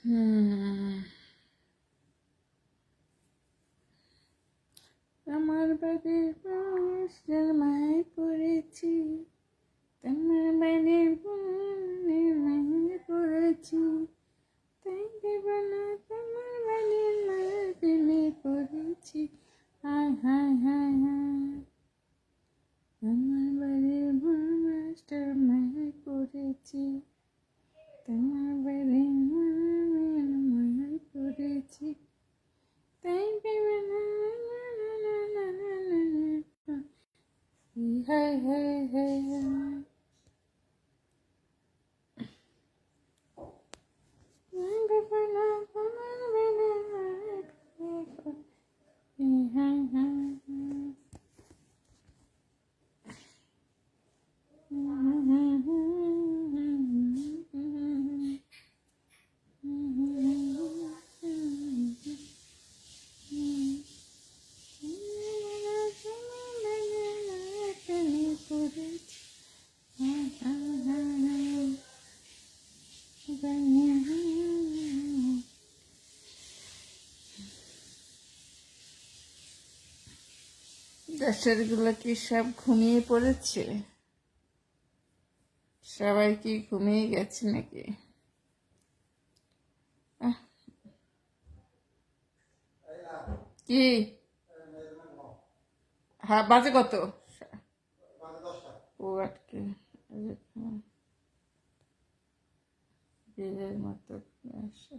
হুম, আমার বাড়ির মানুষের মায় পড়েছি, তোমার বাড়ির বোনের মায় পড়েছি, তাই দেব না তোমার বাড়ির মায়ের প্রেমে পড়েছি। হায় হায় হায় হায়, আমার বাড়ির মাস্টার মায় পড়েছি, তোমার বাড়ির মায়ের মায় পড়েছি, তাই দেব না। হায় হায় হায় হায়, দেব না তোমার বাড়ির মায়ের প্রেমে পড়েছি। হায় হায় হায়। দেশের গুলো কি সব ঘুমিয়ে পড়েছে? সবাই কি ঘুমিয়ে গেছে নাকি? আহ, কি? হ্যাঁ, বাজে কত? ও আটকে বীরের মতো আসে।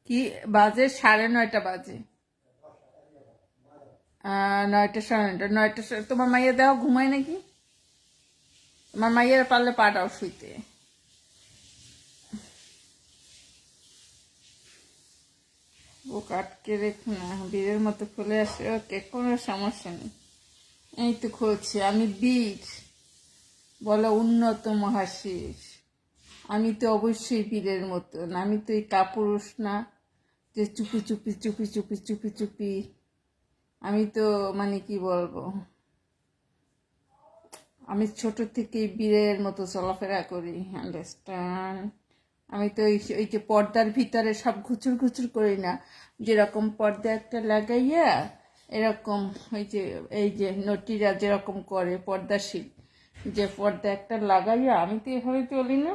কি বাজে? 9:30 বাজে। 9টা, 9:30, 9টা। তোমার মাইয়া দেওয়া ঘুমায় নাকি? আমার মাইয়ের পারলে পাটাও শুইতে। ও আটকে রেখো না, বীরের মতো খুলে আসে। ওকে, কোনো সমস্যা নেই। এই তো খুলছি। আমি বীর, বলো উন্নত মহাশীষ। আমি তো অবশ্যই বীরের মতন। আমি তো এই কাপুরুষ না যে চুপি চুপি চুপি চুপি চুপি চুপি। আমি তো মানে কি বলবো, আমি ছোট থেকেই বীরের মতো চলাফেরা করি, আন্ডারস্ট্যান্ড? আমি তো ওই যে পর্দার ভিতরে সব ঘুচুর ঘুচুর করি না। যেরকম পর্দা একটা লাগাইয়া এরকম, ওই যে এই যে নটিরা যেরকম করে পর্দাশীল, যে পর্দা একটা লাগাইয়া আমি তো এভাবে চলি না,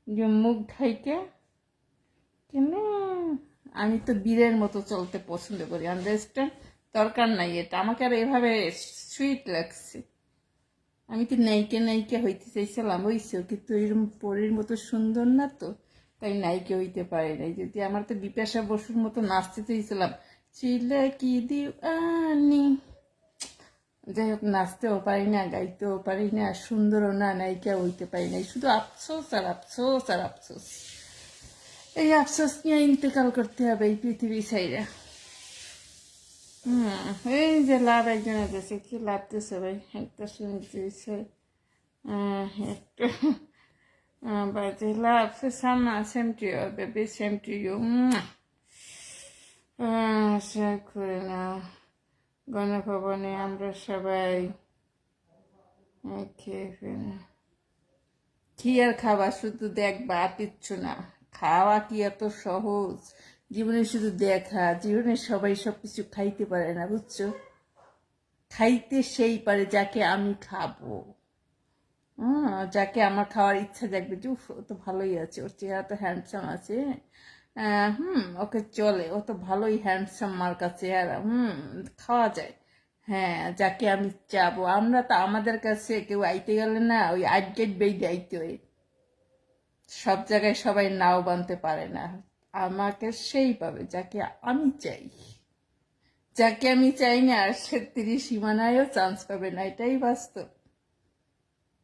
যে মুখ ঢাইকে। কেন? আমি তো বীরের মতো চলতে পছন্দ করি, আন্ডারস্ট্যান্ড? দরকার নাই এটা, আমাকে আর এভাবে সুইট লাগছে। আমি কি নায়িকা নায়িকা হইতে চাইছিলাম, হইছে, কিন্তু এরকম পরীর মতো সুন্দর না তো, তাই নায়িকা হইতে পারি নাই। যদি আমার তো বিপাশা বসুর মতো নাচতে চাইছিলাম, চিলে কি দিওয়ানি। যাই হোক, নাচতেও পারি না, গাইতেও পারি না, সুন্দরও না, নায়িকা হইতে পারি নাই। শুধু আফসোস আর আফসোস আর আফসোস। এই আফসোস নিয়ে ইন্তেকাল করতে হবে এই পৃথিবী ছাইরা। এই যে লাভ একজনের কাছে কি লাভতেছে ভাই, একটা শুনতেছে একটু বাজে লাভ। সামনা, same to you baby, same to you. Share করে নাও। গণভবনে আমরা সবাই খেয়ে ফেলি। কি আর খাবা, শুধু দেখবা, আর কিচ্ছু না। খাওয়া কি এত সহজ? জীবনে শুধু দেখা। জীবনে সবাই সবকিছু খাইতে পারে না, বুঝছো? খাইতে সেই পারে যাকে আমি খাবো। যাকে আমার খাওয়ার ইচ্ছা জাগবে, যে উফ, ও তো ভালোই আছে, ওর চেহারা তো হ্যান্ডসাম আছে। ওকে চলে, ও তো ভালোই হ্যান্ডসাম মার্কা চেহারা, খাওয়া যায়। হ্যাঁ, যাকে আমি চাবো। আমরা তো আমাদের কাছে কেউ আইতে গেলে না, ওই 8 গেট বেইতে আইতে হয়। সব জায়গায় সবাই নাও বানতে পারে না। আমাকে সেই পাবে যাকে আমি চাই। যাকে আমি চাই না, আর সে 30 সীমানায়ও চান্স পাবে না, এটাই বাস্তব।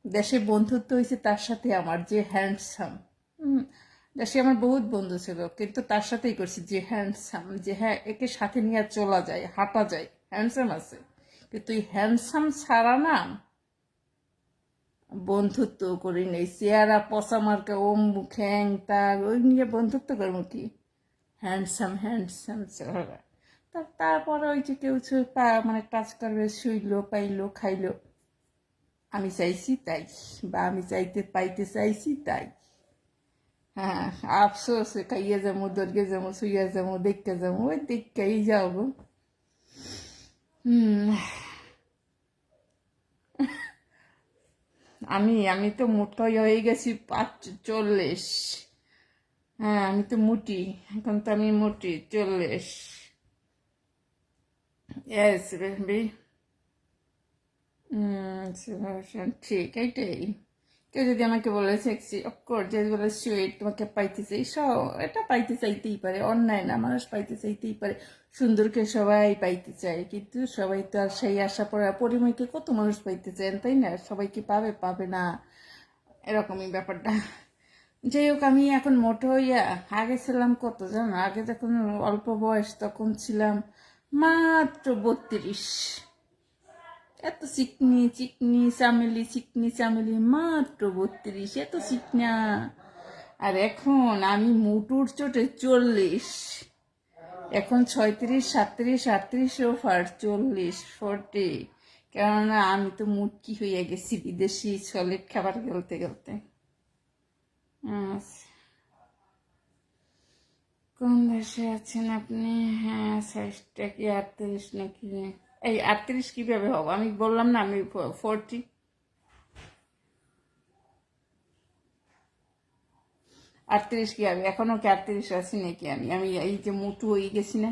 দেশে বন্ধুত্ব হয়েছে তার সাথে আমার, যে হ্যান্ডসাম। দেশে আমার বহুত বন্ধু ছিল, কিন্তু তার সাথেই করছি যে হ্যান্ডসাম, যে হ্যাঁ একে সাথে নিয়ে চলা যায়, হাঁটা যায়, হ্যান্ডসাম আছে। কিন্তু এই হ্যান্ডসাম ছাড়া না বন্ধুত্ব করি নেই। চেহারা পচা মার্কা, ও ঠ্যাং তার, ওই নিয়ে বন্ধুত্ব করবো কি? হ্যান্ডসাম হ্যান্ডসাম চেহারা। তারপরে ওই যে কেউ মানে টাচ করবে, শুইলো, পাইলো, খাইলো, আমি চাইছি তাই, বা আমি চাইতে পাইতে চাইছি তাই। হ্যাঁ, আফসোস খাইয়ে যাবো, দর্গে যাবো, শুইয়া যাবো, দেখতে যাবো, ওই দেখতেই যাবো। হুম। আমি তো মোটাই হয়ে গেছি 45। হ্যাঁ, আমি তো মোটি, এখন তো আমি মোটি 40। Yes baby. ঠিক এইটাই। কেউ যদি আমাকে বলে সেক্সি, অফকোর্স যে বলে সুইট, তোমাকে পাইতে চাই, এটা পাইতে চাইতেই পারে, অন্যায় না, মানুষ পাইতে চাইতেই পারে। সুন্দরকে সবাই পাইতে চায়, কিন্তু সবাই তো আর সেই আশা পড়া পরিময়কে কত মানুষ পাইতে চান, তাই না? সবাই কি পাবে? পাবে না, এরকমই ব্যাপারটা। যাই হোক, আমি এখন মোটো হইয়া, আগে ছিলাম কত জানো? আগে যখন অল্প বয়স তখন ছিলাম মাত্র 32। এত চিকনি চিকনি চামেলি, চিকনি চামেলি, মাত্র 32, এত চিকনা। আর এখন আমি মুটুর চোটে 40। এখন 36, 37, 38 ওভার 40, 40। কেননা আমি তো মুটকি হইয়া গেছি বিদেশি সলিড খাবার গেলতে গেলতে। কোন দেশে আছেন আপনি? হ্যাঁ, সাইজটা কি 38 নাকি? এই 38 কিভাবে হবো? আমি বললাম না আমি 40। 38 কি হবে? এখনো কি 38 আছি নাকি? আমি আমি এই যে মোটু হয়ে গেছি না,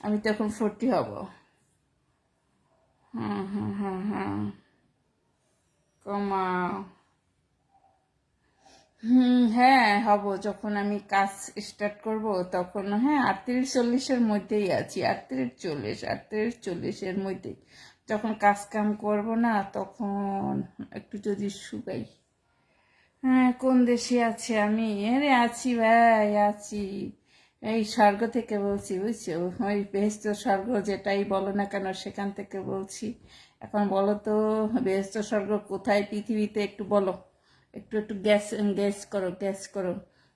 আমি তো এখন 40 হব। হ্যাঁ, হ্যাঁ, হ্যাঁ, হ্যাঁ, কমাও। হ্যাঁ, হব যখন আমি কাজ স্টার্ট করব তখন। হ্যাঁ, 38-40-এর মধ্যেই আছি, 38-40, 38-40-এর মধ্যেই। যখন কাজ কাম করব না তখন একটু যদি শুকাই। হ্যাঁ, কোন দেশে আছে আমি? এরে আছি ভাই, আছি। এই স্বর্গ থেকে বলছি, বুঝছো? ওই বেহেশত স্বর্গ যেটাই বলো না কেন, সেখান থেকে বলছি। এখন বলো তো, বেহেশত স্বর্গ কোথায় পৃথিবীতে? একটু বলো, একটু একটু গ্যাস গ্যাস করো, গ্যাস করো।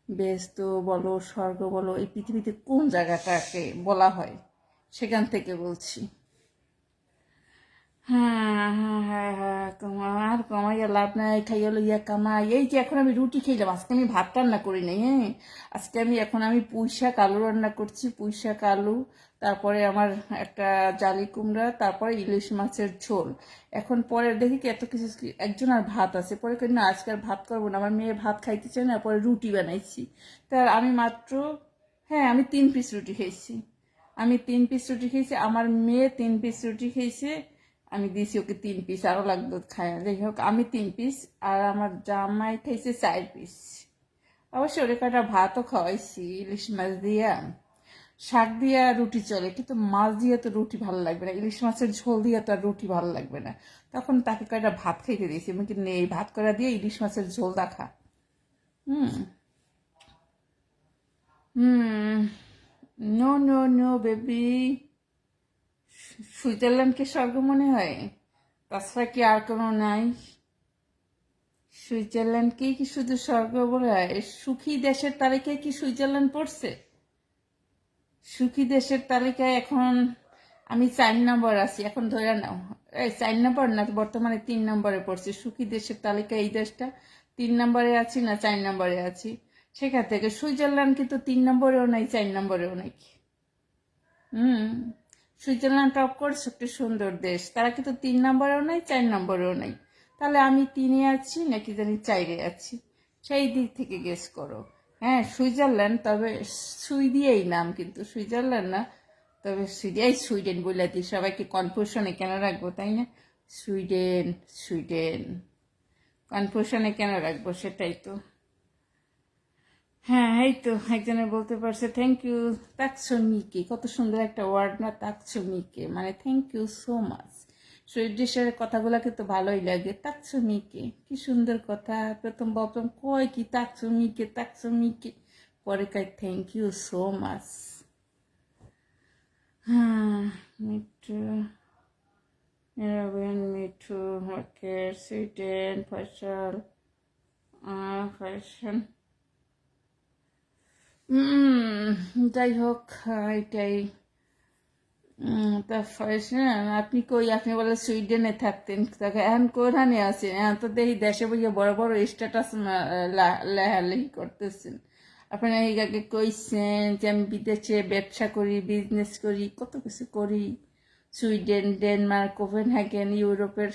বেহেশত বলো, স্বর্গ বলো, এই পৃথিবীতে কোন জায়গাটাকে বলা হয়? সেখান থেকে বলছি। হ্যাঁ, হ্যাঁ, হ্যাঁ, হ্যাঁ, আর কমাইয়া লাভ নাই, খাইয়া লইয়া কামাই। এই যে এখন আমি রুটি খেলাম, আজকে আমি ভাত রান্না করি নাই। হ্যাঁ, আজকে আমি পুঁই শাক আলু রান্না করছি, পুঁই শাক আলু। তারপরে আমার একটা জালি কুমড়া, তারপরে ইলিশ মাছের ঝোল। এখন পরে দেখি কি এত কিছু একজন আর ভাত আছে, পরে কই না আজকে আর ভাত করবো না, আমার মেয়ে ভাত খাইতে চায় না, পরে রুটি বানাইছি। তার আমি মাত্র, হ্যাঁ, আমি 3 পিস রুটি খেয়েছি। আমি 3 পিস রুটি খেয়েছি, আমার মেয়ে 3 পিস রুটি খেয়েছে। আমি দিয়েছি ওকে 3 পিস, আরও লাগতো খায়। যাই হোক, আমি 3 পিস, আর আমার জামাই খাইছে 4 পিস। অবশ্য ওরে কটা ভাতও খাওয়াইছি, ইলিশ মাছ দিয়া। শাক দিয়া রুটি চলে, কিন্তু মাছ দিয়ে তো রুটি ভালো লাগবে না, ইলিশ মাছের ঝোল দিয়ে তো আর রুটি ভালো লাগবে না। তখন তাকে কয়টা ভাত খাইতে দিয়েছি, আমি কিন্তু এই ভাত করা দিয়ে ইলিশ মাছের ঝোল দেখা। হুম। হুম। No, no, no baby. সুইজারল্যান্ডকে স্বর্গ মনে হয়? তাছাড়া কি আর কোনো নাই? সুইজারল্যান্ডকেই কি শুধু স্বর্গ বলে হয়? সুখী দেশের তালিকায় কি সুইজারল্যান্ড পড়ছে? সুখী দেশের তালিকায় এখন আমি 4 নম্বর আছি, এখন ধরে নাও। এই 4 নম্বর না, বর্তমানে 3 নম্বরে পড়ছি। সুখী দেশের তালিকায় এই দেশটা 3 নম্বরে আছি না 4 নম্বরে আছি। সেখান থেকে সুইজারল্যান্ড কিন্তু 3 নম্বরেও নাই, 4 নম্বরেও নাই। হুম। সুইজারল্যান্ড অফকোর্স একটি সুন্দর দেশ, তারা কিন্তু 3 নম্বরেও নাই, 4 নম্বরেও নাই। তাহলে আমি 3-এ আছি নাকি জানি 4-এ আছি, সেই দিক থেকে গেস করো। হ্যাঁ, সুইজারল্যান্ড, তবে সুই দিয়েই নাম, কিন্তু সুইজারল্যান্ড না। তবে সুইডেন বলে দিই, সবাইকে কনফিউশনে কেন রাখবো, তাই না? সুইডেন, সুইডেন, কনফিউশনে কেন রাখবো, সেটাই তো। হ্যাঁ, এই তো একজনে বলতে পারছে থ্যাংক ইউ। তাকসমিকে, কত সুন্দর একটা ওয়ার্ড না, তাকসমিকে মানে থ্যাংক ইউ সো মাচ। সুইডিশের কথাগুলো কিন্তু ভালোই লাগে। তাকসমিকে, কি সুন্দর কথা। প্রথম প্রথম কয় কি তাকসমিকে, তাকসমিকে, পরে কয় থ্যাংক ইউ সো মাচ। হ্যাঁ, মিঠু, নিরবেন, মিঠু, হকের, সুইডেন, ফয়সাল, ফ্যাশন। যাই হোক, এটাই। তা ফ্যাশন, আপনি কই? আপনি বলে সুইডেনে থাকতেন, তাকে এখন কোথানে আছেন? এখন তো দেখি দেশে বইয়ে বড় বড় স্ট্যাটাস লেহালেহি করতেছেন। আপনারা এই আগে কইছেন যে আমি বিদেশে ব্যবসা করি, বিজনেস করি, কত কিছু করি, সুইডেন, ডেনমার্ক, কোপেনহেগেন, ইউরোপের।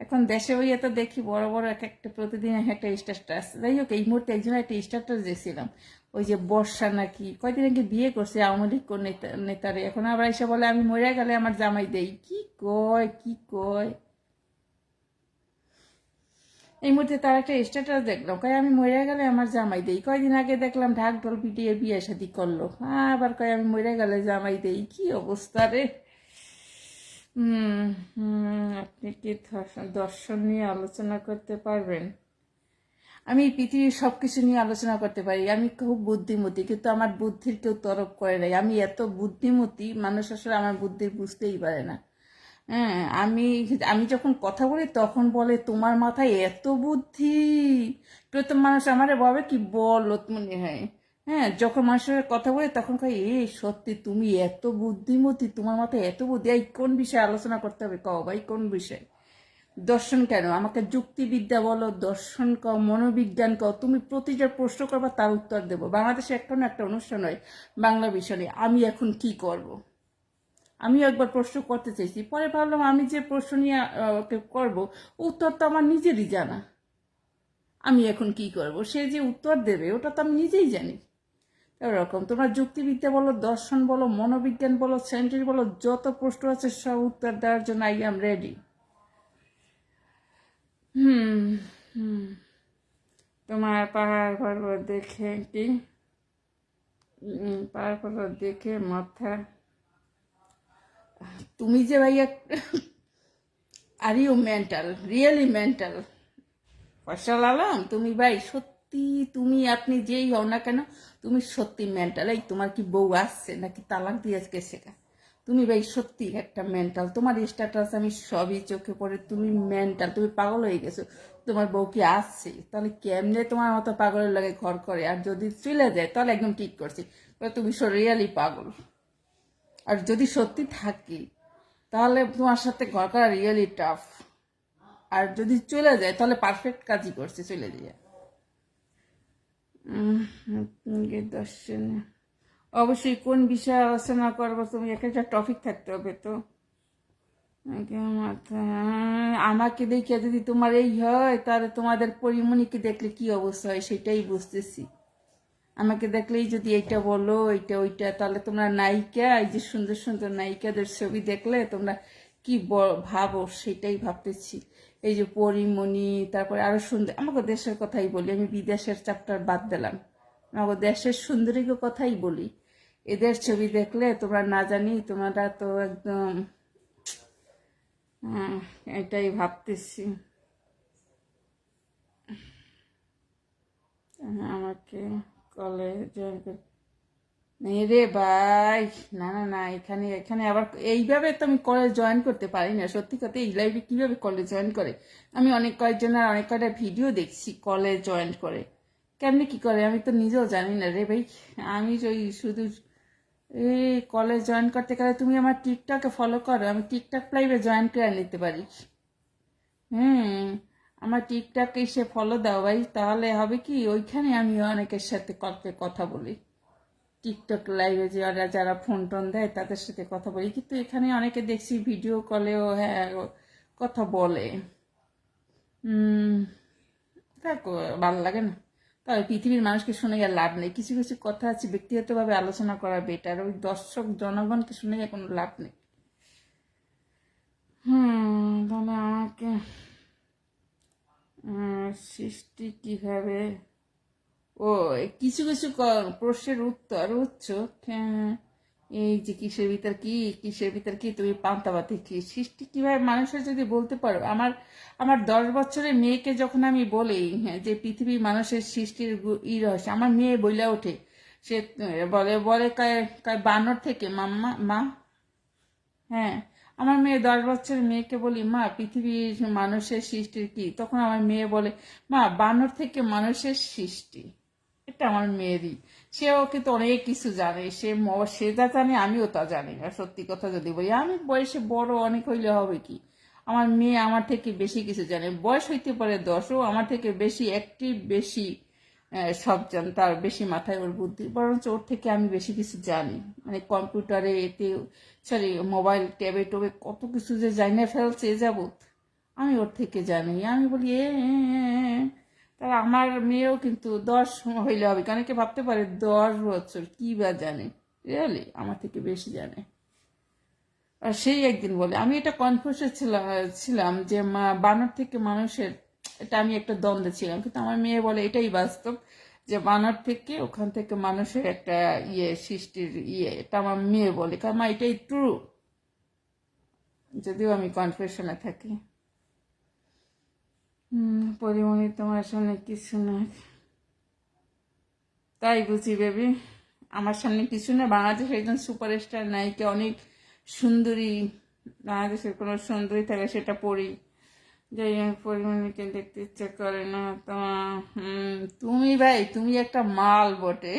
এখন দেশে হইয়া তো দেখি বড় বড় এক একটা প্রতিদিন এক একটা স্ট্যাটাস। যাই হোক, এই মুহূর্তে একজন একটা স্ট্যাটাস দিয়েছিলাম, ওই যে বর্ষা নাকি কয়দিন আগে বিয়ে করছে আওয়ামী লীগ নেতারে, এখন আবার এসে বলে আমি মরে গেলে আমার জামাই দেই। কি কয় কি কয়! এই মুহূর্তে তার একটা স্ট্যাটাস দেখলাম, কয় আমি মরে গেলে আমার জামাই দেই। কয়দিন আগে দেখলাম ঢাক ঢোল পিটিয়ে বিয়ে শাদি করলো, আবার কয় আমি মরে গেলে জামাই দেই। কি অবস্থা রে! আপনি কি দর্শন নিয়ে আলোচনা করতে পারবেন? আমি পৃথিবীর সব কিছু নিয়ে আলোচনা করতে পারি, আমি খুব বুদ্ধিমতী, কিন্তু আমার বুদ্ধির কেউ তরফ করে নাই। আমি এত বুদ্ধিমতী, মানুষ আসলে আমার বুদ্ধির বুঝতেই পারে না। হ্যাঁ, আমি আমি যখন কথা বলি তখন বলে তোমার মাথায় এত বুদ্ধি। প্রথম মানুষ আমারে বলে কি বলত মনে হয়। হ্যাঁ, যখন মানুষের কথা বলে তখন কয় এই সত্যি তুমি এত বুদ্ধিমতী, তোমার মাথায় এত বুদ্ধি। এই কোন বিষয়ে আলোচনা করতে হবে কও ভাই, কোন বিষয়? দর্শন কেন? আমাকে যুক্তিবিদ্যা বলো, দর্শন কও, মনোবিজ্ঞান কও, তুমি প্রতিটা প্রশ্ন করবা তার উত্তর দেবো। বাংলাদেশে একটা না একটা অনুষ্ঠান হয় বাংলা বিষয়ে, আমি এখন কি করব। আমিও একবার প্রশ্ন করতে চাইছি, পরে ভাবলাম আমি যে প্রশ্ন নিয়ে ওকে করবো, উত্তর তো আমার নিজেরই জানা। আমি এখন কি করব, সে যে উত্তর দেবে ওটা তো আমি নিজেই জানি। এরকম তোমরা যুক্তিবিদ্যা বলো, দর্শন বলো, মনোবিজ্ঞান বলো, সায়েন্টিফিক বলো, যত প্রশ্ন আছে সব উত্তর দেওয়ার জন্য আই এম রেডি। হুম হুম তোমার পাহাড় পর্বত দেখে কি পাহাড় পর্বত দেখে মাথা, তুমি যে ভাইয়া are you mental, really mental? Faisal Alam, তুমি ভাই সত্যি, তুমি আপনি যেই হও না কেন তুমি সত্যি মেন্টাল। এই তোমার কি বউ আসছে নাকি তালাক দিয়ে গেছে? তুমি ভাই সত্যি একটা মেন্টাল, তোমার স্ট্যাটাস আমি সবই চোখে পড়ে, তুমি মেন্টাল, তুমি পাগল হয়ে গেছো। তোমার বউ কি আসছে? তাহলে কেমনে তোমার মতো পাগলের লাগে ঘর করে? আর যদি চলে যায় তাহলে একদম ঠিক করছি, তুমি রিয়েলি পাগল। আর যদি সত্যি থাকি তাহলে তোমার সাথে ঘর করা রিয়েলি টাফ। আর যদি চলে যায় তাহলে পারফেক্ট কাজই করছে চলে যায়। দর্শন অবশ্যই কোন বিষয়ে আলোচনা করবো, তুমি একটা টপিক থাকতে হবে তো। আমাকে দেখে যদি তোমার এই হয় তাহলে তোমাদের পরিমণিকে দেখলে কি অবস্থা হয় সেটাই বুঝতেছি। আমাকে দেখলেই যদি এইটা বলো এইটা ওইটা, তাহলে তোমরা নায়িকা, এই যে সুন্দর সুন্দর নায়িকাদের ছবি দেখলে তোমরা কি ভাবো সেটাই ভাবতেছি। এই যে পরিমণি, তারপরে আরো সুন্দর, আমাকে দেশের কথাই বলি, আমি বিদেশের চ্যাপ্টার বাদ দিলাম, আমাকে দেশের সুন্দরীকে কথাই বলি। এদের ছবি দেখলে তোমরা না জানি তোমরা তো একদম এটাই ভাবতেছি। আমাকে কলেজ জয়েন করতে নেই রে ভাই, না না না, এখানে এখানে আবার এইভাবে তো আমি কলেজ জয়েন করতে পারি না। সত্যি কথা, এই লাইফে কীভাবে কলেজ জয়েন করে? আমি অনেক কয়েকজনের অনেক কয়টা ভিডিও দেখছি কলেজ জয়েন করে, কেমনি কি করে আমি তো নিজেও জানি না রে ভাই। আমি ওই শুধু এই কলেজ জয়েন করতে গেলে তুমি আমার টিকটকে ফলো করো, আমি টিকটক লাইভে জয়েন করে নিতে পারি। আমার টিকটকে এসে ফলো দাও ভাই, তাহলে হবে কি ওইখানে আমি অনেকের সাথে কথা বলি। টিকটক লাইভে যারা যারা ফোন টোন দেয় তাদের সাথে কথা বলি, কিন্তু এখানে অনেকে দেখছি ভিডিও কলেও হ্যাঁ কথা বলে। দেখো ভালো লাগে না। তবে পৃথিবীর মানুষকে শুনে গিয়ে লাভ নেই, কিছু কিছু কথা আছে ব্যক্তিগতভাবে আলোচনা করা বেটার, ওই দর্শক জনগণকে শুনে গিয়ে কোনো লাভ নেই। তাহলে আমাকে সৃষ্টি কিভাবে, ও কিছু কিছু প্রশ্নের উত্তর বুঝছো? এই যে কিসের ভিতর কি, কিসের ভিতর কি, তুমি পান্তাবাতি কি, সৃষ্টি কিভাবে মানুষের যদি বলতে পারো। আমার আমার 10 বছরের মেয়েকে যখন আমি বলি যে পৃথিবীর মানুষের সৃষ্টির রহস্য, আমার মেয়ে বইলা ওঠে, সে বলে বলে কয় কয় বানর থেকে মাম্মা মা। হ্যাঁ, আমার মেয়ে 10 বছরের মেয়েকে বলি মা পৃথিবীর মানুষের সৃষ্টির কি, তখন আমার মেয়ে বলে মা বানর থেকে মানুষের সৃষ্টি। এটা আমার মেয়েরই, সেও কিন্তু অনেক কিছু জানে, সে যা জানে আমিও তা জানি না। সত্যি কথা যদি বলি, আমি বয়সে বড় অনেক হইলে হবে কি, আমার মেয়ে আমার থেকে বেশি কিছু জানে। বয়স হইতে পারে 10, আমার থেকে বেশি অ্যাক্টিভ, বেশি সব জানে, তার বেশি মাথায় ওর বুদ্ধি, বরঞ্চ ওর থেকে আমি বেশি কিছু জানি। মানে কম্পিউটারে এতে, সরি, মোবাইল ট্যাবে টবে কত কিছু যে জানিয়ে ফেলছে এ যাবৎ, আমি ওর থেকে জানি। আমি বলি তার আমার মেয়েও কিন্তু 10 হইলে হবে, অনেকে ভাবতে পারে 10 বছর কি বা জানে, রিয়েলি আমার থেকে বেশি জানে। আর সেই একদিন বলে, আমি এটা কনফিউজে ছিলাম যে বানর থেকে মানুষের, এটা আমি একটা দ্বন্দ্বে ছিলাম, কিন্তু আমার মেয়ে বলে এটাই বাস্তব, যে বানর থেকে ওখান থেকে মানুষের একটা সৃষ্টির এটা আমার মেয়ে বলে, কারণ মা এটাই ট্রু, যদিও আমি কনফিউশনে থাকি। পরিমণি তোমার সামনে কিছু না, তাই বুঝি বেবি, আমার সামনে কিছু না। বাংলাদেশের একজন সুপারস্টার নায়িকা, অনেক সুন্দরী, বাংলাদেশের কোনো সুন্দরী থাকে সেটা পড়ি, যাই হোক পরিমণিকে দেখতে ইচ্ছে করে না তোমার। তুমি ভাই, তুমি একটা মাল বটে,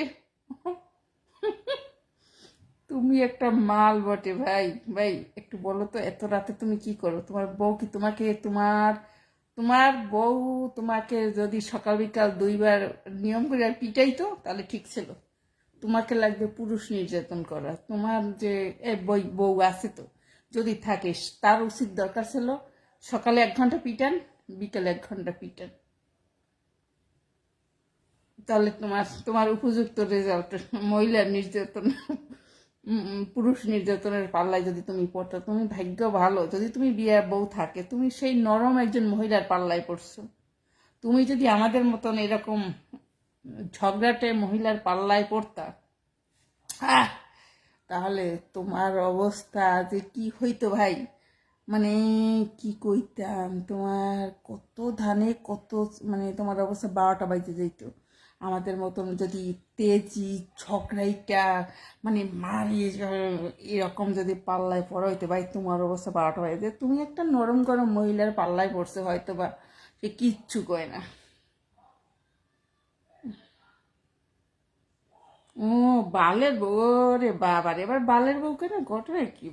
তুমি একটা মাল বটে ভাই। ভাই একটু বলো তো, এত রাতে তুমি কি করো? তোমার বউ কি তোমাকে, তোমার তোমার বউ তোমাকে যদি সকাল বিকাল 2বার নিয়ম করে আর পিটাইতো তাহলে ঠিক ছিল। তোমাকে লাগবে পুরুষ নির্যাতন করা। তোমার যে বউ আছে তো, যদি থাকে, তার উচিত দরকার ছিল সকালে 1 ঘন্টা পিটান, বিকালে 1 ঘন্টা পিটান, তাহলে তোমার তোমার উপযুক্ত রেজাল্ট। মহিলার নির্যাতন, পুরুষ নির্যাতনের পাল্লায় যদি তুমি পড়তো, তুমি ভাগ্য ভালো যদি তুমি বিয়ের বউ থাকে, তুমি সেই নরম একজন মহিলার পাল্লায় পড়ছো। তুমি যদি আমাদের মতন এরকম ঝগড়াটে মহিলার পাল্লায় পড়তা, তাহলে তোমার অবস্থা যে কি হইতো ভাই, মানে কি কইতাম, তোমার কত ধানে কত, মানে তোমার অবস্থা 12টা বাজে যেত। আমাদের মতন যদি তেজি ঝগড়াইটা, মানে মারি এরকম যদি পাল্লায় পড়া হইতো ভাই, তোমার অবস্থা 12টা বাজে। তুমি একটা নরম গরম মহিলার পাল্লায় পড়ছে হয়তো বা, সে কিচ্ছু কয় না। ও বালের বউ রে বাবা রে, এবার বালের বউ কেন, ঘটনা কি?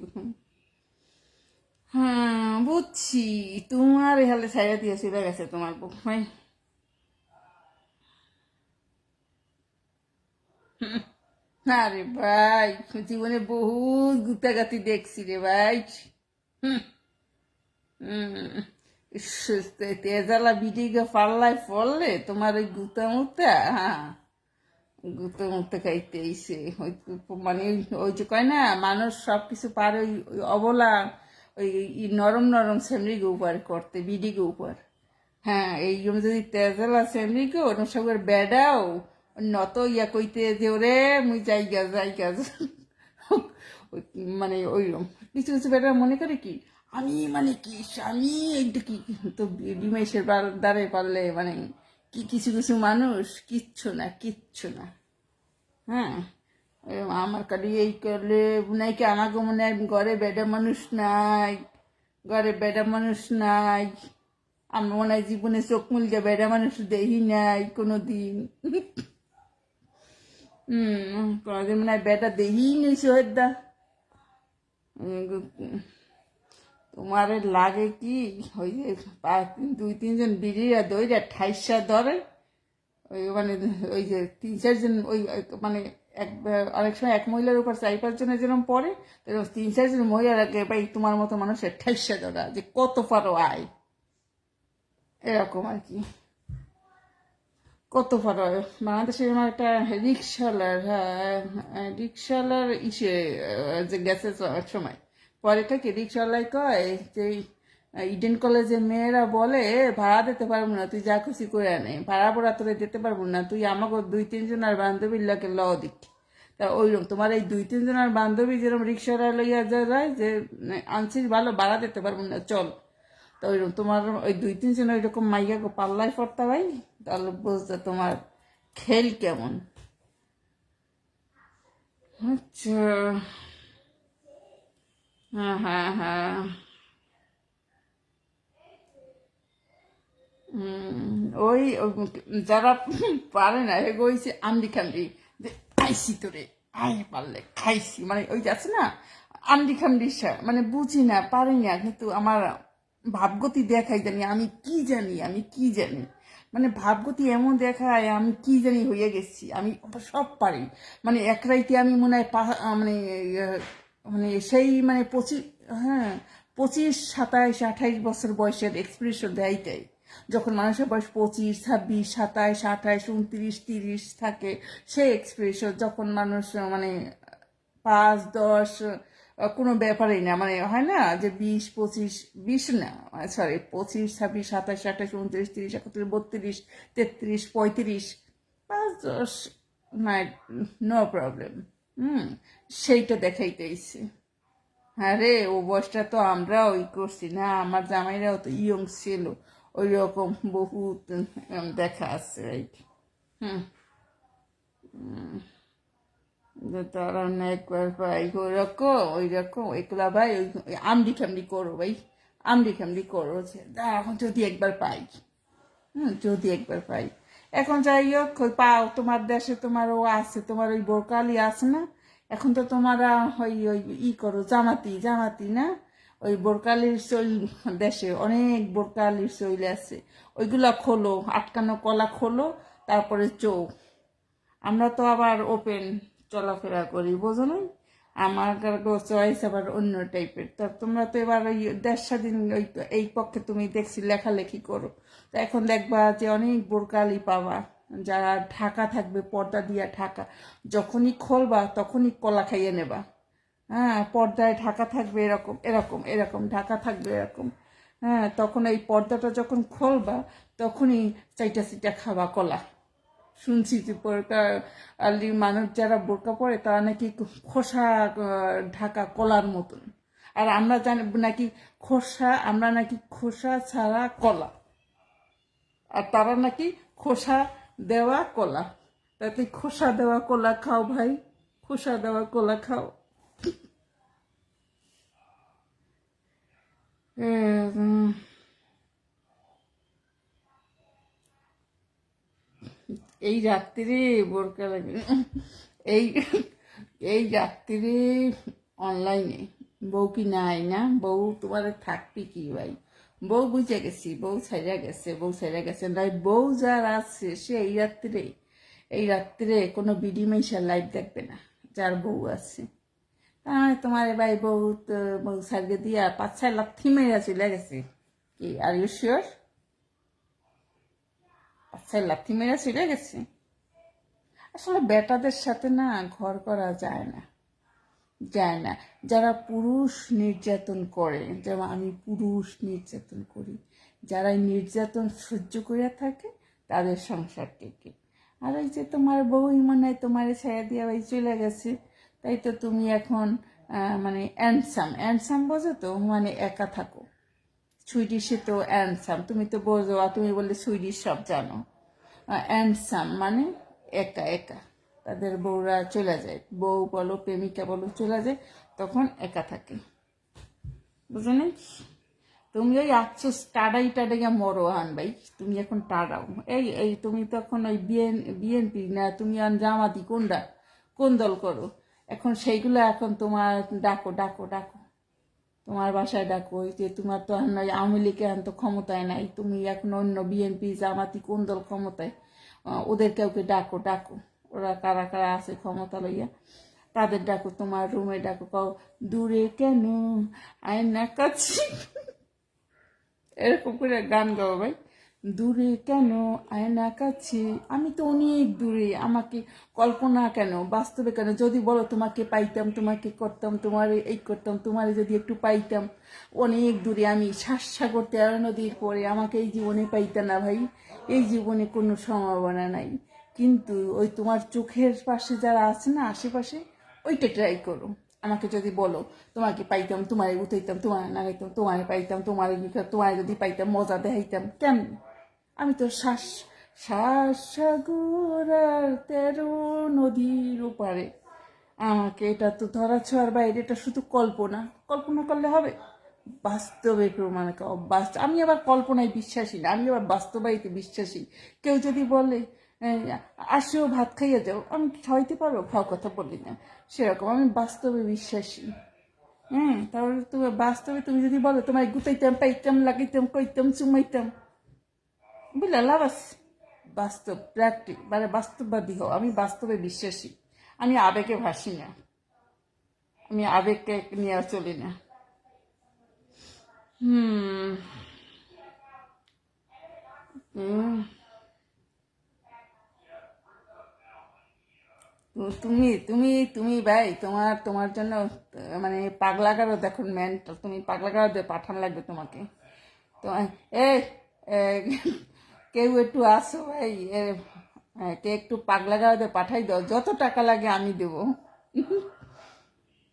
হ্যাঁ বুঝছি, তোমার এখানে ছাইড়া দিয়ে চলে গেছে তোমার বউ ভাই। না রে ভাই, জীবনে বহুত গুতাগাতি দেখছি রে ভাই। হুম, হুম, তেজালা বিটিকে পাল্লায় পড়লে তোমার ওই গুতা মুতা, হ্যাঁ, গুতা মুতা খাইতে এসে মানে ওই যে কয় না, মানুষ সব কিছু পারে ওই অবলা, ওই নরম নরম সেমরিকে উপর করতে, বিডিকে উপর। হ্যাঁ, এই জন্য যদি তেজালা সেমরিকে ওর সঙ্গে বেডাও নত কইতে যে ওরে মুই জায়গা জায়গা, মানে ওইরকম কিছু কিছু বেটা মনে করে কি, আমি মানে কি স্বামী, এইটা কি, তো বিমেশের দ্বারে পারলে মানে কি, কিছু কিছু মানুষ কিচ্ছু না, কিচ্ছু না। হ্যাঁ, আমার কালি এই করলে নাকি আমাকে মনে হয় ঘরে বেডা মানুষ নাই, ঘরে বেডা মানুষ নাই, আমি মনে হয় জীবনে চোখ মুলকে বেডা মানুষ দেখি নাই কোনো দিন। কোনোদিন মনে হয় বেটা দেখি নি সোহেদা। তোমার লাগে কি, ওই যে 2-3 জন বিড়িরা দইরা ঠাইসা ধরে, ওই মানে ওই যে 3-4 জন, ওই মানে এক, অনেক সময় এক মহিলার উপর 4-5 জনের যেরকম পড়ে, এরকম 3-4 জন মহিলারাকে ভাই তোমার মতো মানুষের ঠাইসা ধরা, যে কত পারো আয়, এরকম আর কি, কত পারো। বাংলাদেশের আমার একটা রিক্সাওয়ালার, হ্যাঁ, রিক্সাওয়ালার যে গেছে এক সময়, পরে থেকে রিক্সাওয়ালাই কয় যে ইডেন কলেজের মেয়েরা বলে ভাড়া দিতে পারবো না, তুই যা খুশি করে আনে, ভাড়া পড়া তোরে দিতে পারবো না, তুই আমাকে 2-3 জন আর বান্ধবীর লাগে ল দিক। তা ওইরকম তোমার এই 2-3 জন আর বান্ধবী যেরকম রিক্সাওয়ালা লইয়া যায় যে আনছিস ভালো, ভাড়া দিতে পারবো না চল, তো ওইরকম তোমার ওই 2-3 জন ওইরকম মাইয়া পাল্লায় পড়তা ভাই, তাহলে বুঝতে তোমার খেল কেমন। আচ্ছা, হ্যাঁ হ্যাঁ হ্যাঁ। ওই যারা পারে না এগো হইছে আন্দি খান্দি, যে খাইছি তোরে, আয় পারলে খাইছি, মানে ওই যে আছে না আন্দি খান্দি, মানে বুঝি না পারি না, কিন্তু আমার ভাবগতি দেখাই জানি, আমি কি জানি, মানে ভাবগতি এমন দেখায় আমি কি জানি হয়ে গেছি, আমি সব পারি। মানে এক রাইতে আমি মনে হয় মানে মানে সেই মানে হ্যাঁ 25, 27, 28 বছর বয়সের এক্সপ্রেশন দেয়টাই। যখন মানুষের বয়স 25, 26, 27, 28, 29, 30 থাকে, সেই এক্সপ্রেশন যখন মানুষ মানে 5, 10 কোনো ব্যাপারই না, মানে হয় না যে 20, 25, 20 না, সরি 25, 26, 27, 28, 29, 30, 31, 32, 33, 35, 5, 10, না, নো প্রবলেম। হুম, সেইটা দেখাইতেইছে। হ্যাঁ রে, ও বয়সটা তো আমরা ওই করছি না, আমার জামাইরাও তো ইয়ং ছিল, ওই রকম বহুত দেখা আছে, রাইট। হুম, যে তারা না একবার ভাই ওই রকম এগুলা ভাই, ওই আমডি খামডি করো ভাই, আমডি খামডি করো যে এখন যদি একবার পাই। হুম, যদি একবার পাই। এখন যাই হোক, ওই পাও তোমার দেশে, তোমার ও আছে, তোমার ওই বোরকালি আছে না, এখন তো তোমারা ওই ওই করো জামাতি জামাতি না, ওই বোরকালির চইল, দেশে অনেক বোরকালির চইল আছে, ওইগুলা খোলো, আটকানো কলা খোলো, তারপরে আমরা তো আবার ওপেন চলাফেরা করি, বোঝো না, আমার চয়েস আবার অন্য টাইপের। তা তোমরা তো এবার ওই 1.5 স্বাধীন ওই এই পক্ষে তুমি দেখছি লেখালেখি করো, তো এখন দেখবা যে অনেক বোরকালি পাবা, যারা ঢাকা থাকবে, পর্দা দিয়া ঢাকা, যখনই খোলবা তখনই কলা খাইয়ে নেবা। হ্যাঁ, পর্দায় ঢাকা থাকবে এরকম এরকম এরকম, ঢাকা থাকবে এরকম। হ্যাঁ, তখন এই পর্দাটা যখন খোলবা তখনই চাইটা চিটা খাবা কলা। শুনছি যে বোরকা আলি মানুষ যারা বোরকা পরে তারা নাকি খোসা ঢাকা কলার মতন, আর আমরা জানি নাকি আমরা নাকি খোসা ছাড়া কলা, আর তারা নাকি খোসা দেওয়া কলা। তাতে খোসা দেওয়া কলা খাও ভাই, খোসা দেওয়া কলা খাও। উম, এই রাত্রিরে বোরকা লাগে, এই এই রাত্রিরে অনলাইনে বউ কি নাই না, বউ তোমার থাকবি কি ভাই, বউ বুঝে গেছি, বউ ছাইরা গেছে নাই, বউ যার আছে সে এই রাত্রিরে কোনো বিডি মেশার লাইভ দেখবে না, যার বউ আছে। তাহলে তোমার ভাই বউ তো বউ সারিয়ে দিয়া 5-6 লাখ মেরা চলে গেছে। কি আর ইউ শিওর? 5-6 লাখ মেরা চলে গেছে। আসলে বেটাদের সাথে না ঘর করা যায় না, যায় না। যারা পুরুষ নির্যাতন করে, যেমন আমি পুরুষ নির্যাতন করি, যারা এই নির্যাতন সহ্য করে থাকে তাদের সংসার টেকে। আর ওই যে তোমার বউই মনে হয় তোমার ছেড়ে দিয়ে ওই চলে গেছে, তাই তো তুমি এখন মানে অ্যান্ডসাম বোঝো তো, মানে একা থাকো। সুইডিশে তো অ্যান্ডসাম, তুমি তো বোঝো, আর তুমি বললে সুইডিশ সব জানো। অ্যান্ডসাম মানে একা একা, তাদের বউরা চলে যায়, বউ বলো প্রেমিকা বলো চলে যায়, তখন একা থাকে, বুঝো নি? তুমি ওই আফসোস টাডাইয়া মরো আন ভাই, তুমি এখন টাডাও। এই তুমি তখন ওই বিএনপি না, তুমি আন জামাতি কোনটা, কোন দল করো এখন, সেইগুলো এখন তোমার ডাকো ডাকো ডাকো, তোমার বাসায় ডাকো। ওই যে তোমার তো এখন ওই আওয়ামী লীগে এখন তো ক্ষমতায় নাই, তুমি এখন অন্য বিএনপি জামাতি কোন দল ক্ষমতায়, ওদের কাউকে ডাকো ডাকো, ওরা কারা কারা আছে ক্ষমতা লইয়া, তাদের ডাকো, তোমার রুমে ডাকো, কাও দূরে কেন আয়না কাছে, এরকম করে গান গাও ভাই। দূরে কেন আয়না কাছে, আমি তো অনেক দূরে, আমাকে কল্পনা কেন, বাস্তবে কেন, যদি বলো তোমাকে পাইতাম, তোমাকে করতাম, তোমার এই করতাম, তোমার যদি একটু পাইতাম, অনেক দূরে আমি, সাগর 13 নদীর পরে, আমাকে এই জীবনে পাইতাম না ভাই, এই জীবনে কোনো সম্ভাবনা নাই। কিন্তু ওই তোমার চোখের পাশে যারা আছে না আশেপাশে, ওইটা ট্রাই করো। আমাকে যদি বলো তোমাকে পাইতাম, তোমারে উঠাইতাম, তোমার নাগাইতাম, তোমারে পাইতাম, তোমার যদি পাইতাম মজা দেখাইতাম, কেমন? আমি তো সাগর আর 13 নদীর ওপারে, আমাকে এটা তো ধরা ছোঁয়ার বাইরে, এটা শুধু কল্পনা, কল্পনা করলে হবে, বাস্তবে প্রমাণ আমি আবার কল্পনায় বিশ্বাসী না, আমি আবার বাস্তবায়িতে বিশ্বাসী। কেউ যদি বলে আসেও ভাত খাইয়ে যাও, আমি খাওয়াইতে পারবো, খাওয়া কথা বলি না, সেরকম আমি বাস্তবে বিশ্বাসী। হ্যাঁ, তাহলে তুমি বাস্তবে তুমি যদি বলো তোমার গুতাইতাম পাইতাম লাগাইতাম কইতাম চুমাইতাম, বুঝলে লাভ আছে। বাস্তব মানে বাস্তববাদী হও। আমি বাস্তবে বিশ্বাসী, আমি আবেগে ভাসি না, আমি আবেগকে নিয়ে চলি না। হুম হুম, তুমি তুমি তুমি ভাই, তোমার জন্য মানে পাগলা গারো দেখো মেন্টাল, তুমি পাগলা গারো দিয়ে পাঠান লাগবে তোমাকে। তোমার এই এ, কেউ একটু আসো ভাই, কে একটু পাগলা গারো দিয়ে পাঠাই দাও, যত টাকা লাগে আমি দেবো।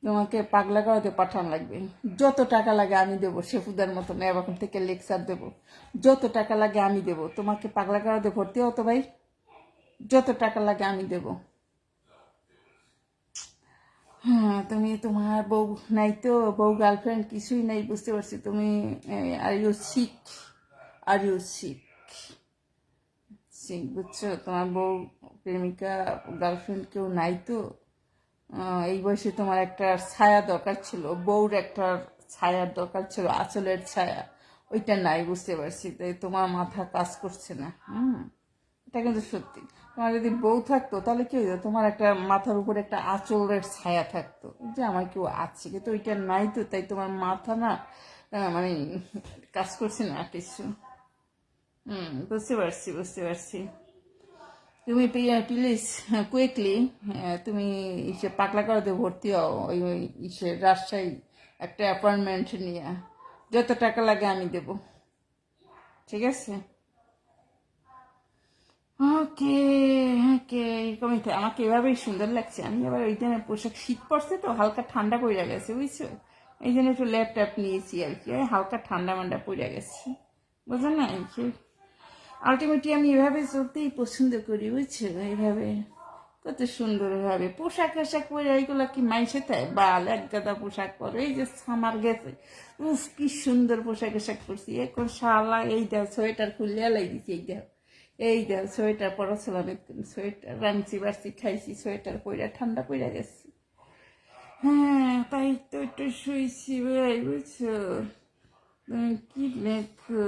তোমাকে পাগলা গারোতে পাঠান লাগবে, যত টাকা লাগে আমি দেবো, শেফুদার মতন এখন থেকে লেকচার দেবো, যত টাকা লাগে আমি দেবো। তোমাকে পাগলা গারোতে ভর্তি হতো ভাই, যত টাকা লাগে আমি দেবো। হ্যাঁ, তুমি তোমার বউ নাই তো, বউ গার্লফ্রেন্ড কিছুই নাই, বুঝতে পারছি। তুমি are you sick, are you sick, sick, বুঝছো? তোমার বউ, প্রেমিকা, গার্লফ্রেন্ড কেউ নাই তো। এই বয়সে তোমার একটা ছায়া দরকার ছিল, বউর একটা ছায়ার দরকার ছিল, আঁচলের ছায়া, ওইটা নাই, বুঝতে পারছি। তাই তোমার মাথা কাজ করছে না। এটা কিন্তু সত্যি। তোমার যদি বউ থাকতো তাহলে কি হইতো, তোমার একটা মাথার উপরে একটা আঁচলের ছায়া থাকতো, যে আমার কেউ আছে, কিন্তু ওইটা নাই তো, তাই তোমার মাথা না মানে কাজ করছে না কিছু। বুঝতে পারছি, বুঝতে পারছি। তুমি প্লিজ কুইকলি তুমি ইসে পাগলা করাতে ভর্তি হও, ওই ইসে রাজশাহী একটা অ্যাপয়েন্টমেন্ট নিয়ে, যত টাকা লাগে আমি দেব, ঠিক আছে? ওকে, ওকে, এরকমই আমাকে এভাবেই সুন্দর লাগছে। আমি আবার ওই জন্য পোশাক, শীত পড়ছে তো হালকা ঠান্ডা পড়ে গেছে, বুঝছো? এই জন্য একটু ল্যাপটপ নিয়েছি আর কি, হালকা ঠান্ডা মান্ডা পড়ে গেছে, বুঝো না? আলটিমেটলি আমি এভাবে চলতেই পছন্দ করি, বুঝছো? এইভাবে কত সুন্দরভাবে পোশাক আশাক পরে, এইগুলো কি মাইসে তাই বাল এক গাদা পোশাক পরে, এই যে সামার গেছে, উফ কি সুন্দর পোশাক আশাক পরছি, এখন শালা এই দেখ সোয়েটার খুললে লাই দিছি, এই দেখ সোয়েটার পরাছিলাম, সোয়েটার রাঁধছি বাড়ছি খাইছি, সোয়েটার পরে ঠান্ডা পড়ে গেছে। হ্যাঁ, তাই তো একটু শুয়েছি ভাই, বুঝছো? কি লেখো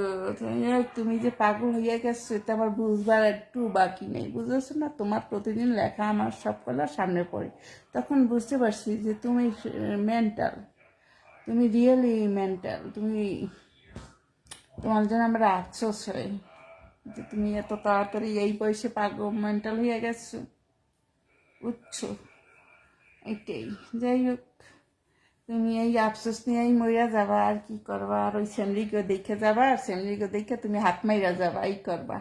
তুমি যে পাগল হইয়া গেছো, এটা আমার বুঝবার একটু বাকি নেই, বুঝেছো না? তোমার প্রতিদিন লেখা আমার সবকটা সামনে পড়ে, তখন বুঝতে পারছি যে তুমি মেন্টাল, তুমি রিয়েলি মেন্টাল। তোমার জন্য আমরা আফসোস হয় যে তুমি এত তাড়াতাড়ি এই বয়সে পাগল মেন্টাল হয়ে গেছো, বুঝছো? এটাই, যাই হোক, তুমি এই আফসোস নিয়েই মরিয়া যাবা, আর কি করবা? আর ওই সেমরিকে দেখে যাবা, আর সেমরিকে দেখে তুমি হাত মাইরা যাবা, এই করবা।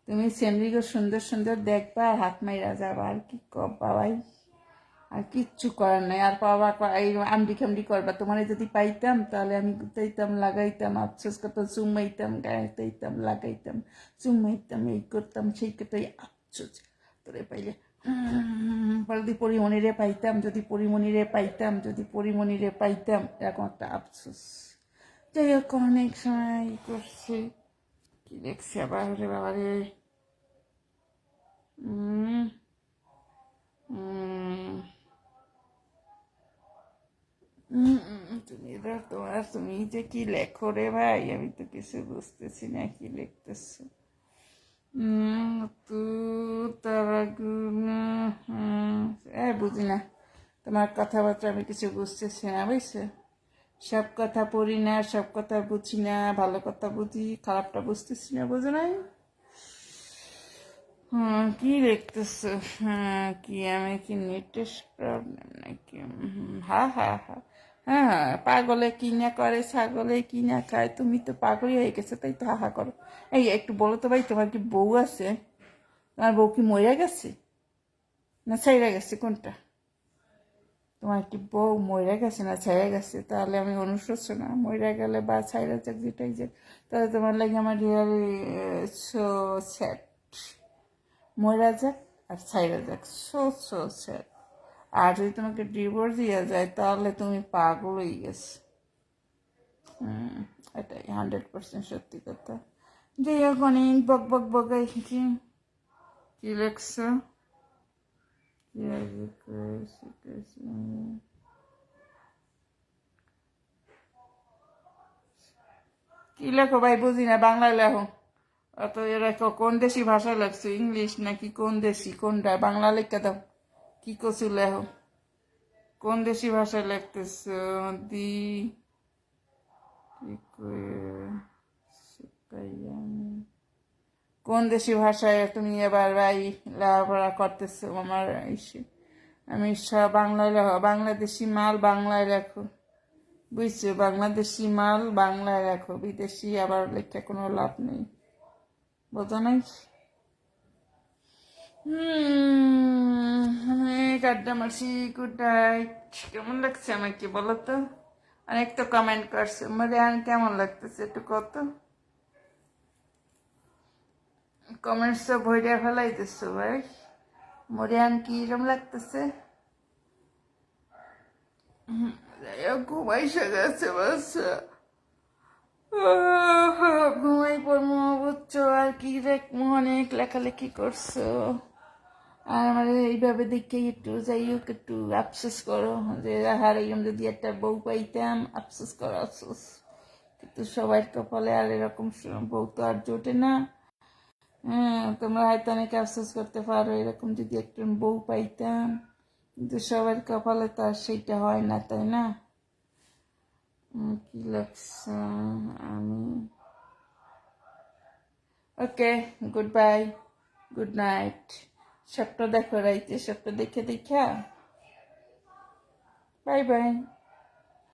তুমি সেমরিকে সুন্দর সুন্দর দেখবা আর হাত মাইরা যাবা, আর কি করবা ভাই? আর কিচ্ছু করার নাই। আর পাবা এই আমডি খামডি করবা। তোমার যদি পাইতাম তাহলে আমি গুতাইতাম, লাগাইতাম, আফসোস করতাম, চুমাইতাম, গাইতাম, লাগাইতাম, চুমাইতাম, এই করতাম সেই করতাম, আফসোস তোরে পাইলে। যদি পরিমণিরে পাইতাম, যদি পরিমণিরে পাইতাম, যদি পরিমণিরে পাইতাম, এরকম একটা আফসোস। যাই হোক, অনেক সময় করছি, কি দেখছি আবার রে বাবা রে। উম, উম, তুমি যে কি লেখো রে ভাই, আমি তো কিছু বুঝতেছি না কি লিখতেছো। তু তারা বুঝি না, তোমার কথাবার্তা আমি কিছু বুঝতেছি না, বুঝছো? সব কথা পড়ি না, সব কথা বুঝি না, ভালো কথা বুঝি, খারাপটা বুঝতেছি না, বুঝো নাই? কি দেখতেছো? কি আমি কি নেটের প্রবলেম নাকি? হ্যাঁ, হ্যাঁ, হ্যাঁ, হ্যাঁ, পাগলে কি না করে, ছাগলে কি না খায়, তুমি তো পাগলই হয়ে গেছে, তাই তো হাহা করো। এই একটু বলো তো ভাই, তোমার কি বউ আছে? তোমার বউ কি মরে গেছে না ছাইরা গেছে, কোনটা? তোমার কি বউ মরে গেছে না ছাইরা গেছে? তাহলে আমি অনুশোচনা, মরে গেলে বা ছাইরা যাক, যেটাই যাক, তাহলে তোমার লাগে আমার রিয়ালি সো স্যাড। মরা যাক আর ছাইরা যাক, সো সো স্যাড। আর যদি তোমাকে ডিভোর্স দিয়ে যায় তাহলে তুমি পাগল হয়ে গেছো। এটাই 100% সত্যি কথা। যাই হোক, অনেক বক বক বকাই, কি লেখছো? কি কি লেখো ভাই বুঝি না, বাংলায় লেখো। অত এরা কোন দেশি ভাষায় লেখছো, ইংলিশ নাকি কোন দেশি, কোনটা? বাংলা লেখা দাও, কি কছু লেখো, কোন দেশি ভাষায় লিখতেছো? দি কি কোন দেশি ভাষায় তুমি এবার ভাই লেখাপড়া করতেছো? আমার আমি সব বাংলায় লেখো, বাংলাদেশি মাল বাংলায় লেখো, বুঝছো? বাংলাদেশি মাল বাংলায় লেখো, বিদেশি আবার লেখা কোনো লাভ নেই, বোঝো নাই? অনেক আড্ডা মারছি, গুড নাইট। কেমন লাগছে আমাকে বলো তো? অনেক তো কমেন্ট করছে, মরিয়ান কেমন লাগতেছে একটু কত? কমেন্টস তো ভইরা ফেলাইতেছো ভাই। মরিয়ান কিরম লাগতেছে? ঘুমাইসে গেছে বাচ্চা, ঘুমাই পড়বো বুঝছো। আর কি দেখবো, অনেক লেখালেখি করছো, আর আমার এইভাবে দেখে একটু যাই হোক একটু আফসোস করো যে হারে যদি একটা বউ পাইতাম, আফসোস করো আফসোস। কিন্তু সবার কপালে আর এরকম বউ তো আর জোটে না। হ্যাঁ, তোমরা হয়তো অনেকে আফসোস করতে পারো এরকম যদি একটা বউ পাইতাম, কিন্তু সবার কপালে তো আর সেইটা হয় না, তাই না? কি লাগছে আমি? ওকে, গুড বাই, গুড নাইট। স্বপ্ন দেখো রাইতে, স্বপ্ন দেখে দেখা, বাই বাই।